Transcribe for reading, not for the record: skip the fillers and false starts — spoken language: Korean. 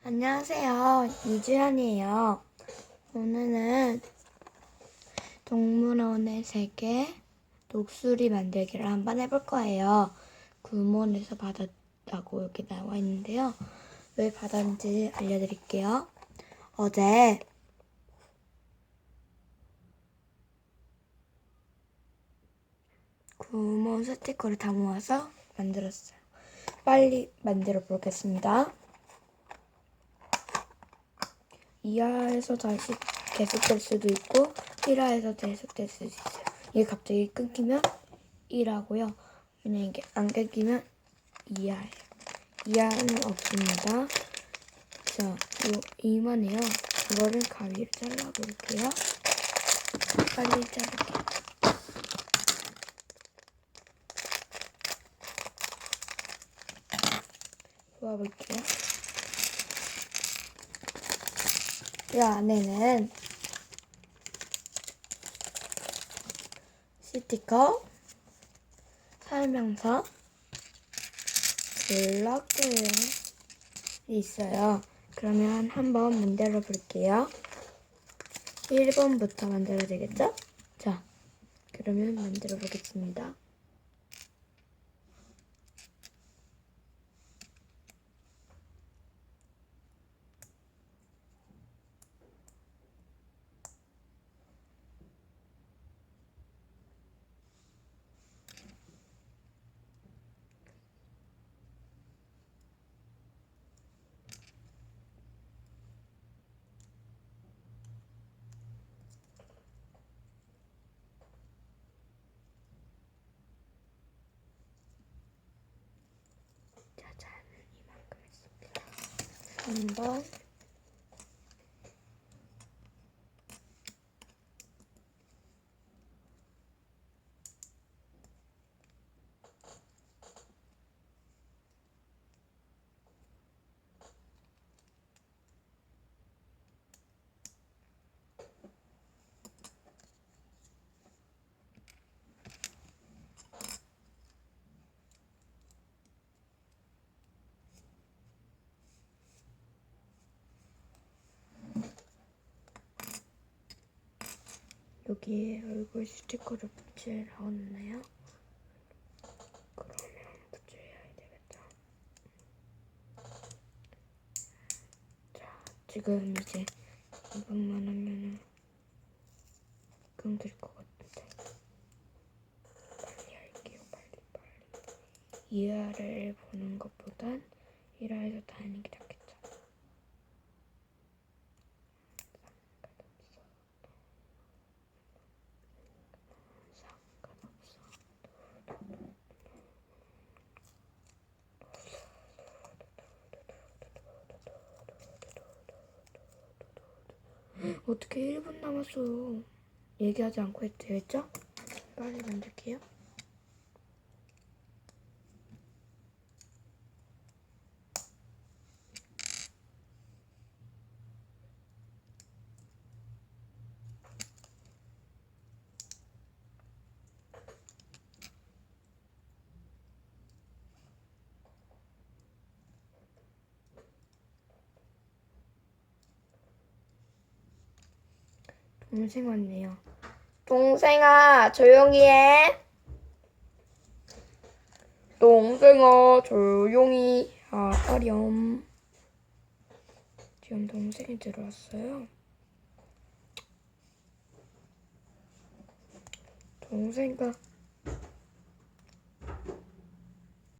안녕하세요. 이주연이에요. 오늘은 동물원의 세계 독수리 만들기를 한번 해볼 거예요. 구몬에서 받았다고 여기 나와 있는데요. 왜 받았는지 알려드릴게요. 어제 구몬 스티커를 다 모아서 만들었어요. 빨리 만들어 보겠습니다. 2화에서 다시 계속될 수도 있고 1화에서 계속될 수도 있어요. 이게 갑자기 끊기면 1화고요. 그냥 이게 안 끊기면 2화예요. 2화는 없습니다. 자, 이만해요. 이거를 가위로 잘라볼게요. 빨리 자를게요. 모아볼게요. 이 안에는 스티커, 설명서, 블럭들이 있어요. 그러면 한번 만들어 볼게요. 1번부터 만들어야 되겠죠? 자, 그러면 만들어 보겠습니다. 짜잔, 이만큼 했습니다. 3번, 여기에 얼굴 스티커를 붙이라고 했나요? 그러면 붙여야 되겠다. 자, 지금 이제 이것만 하면은 끊길 것 같은데. 빨리 할게요. 빨리. 2화를 보는 것보단 1화에서 다 하는 게 낫겠죠. 어떻게 1분 남았어요. 얘기하지 않고 해도 되겠죠? 빨리 만들게요. 동생 왔네요. 동생아, 조용히 해. 동생아, 조용히 하렴. 지금 동생이 들어왔어요. 동생과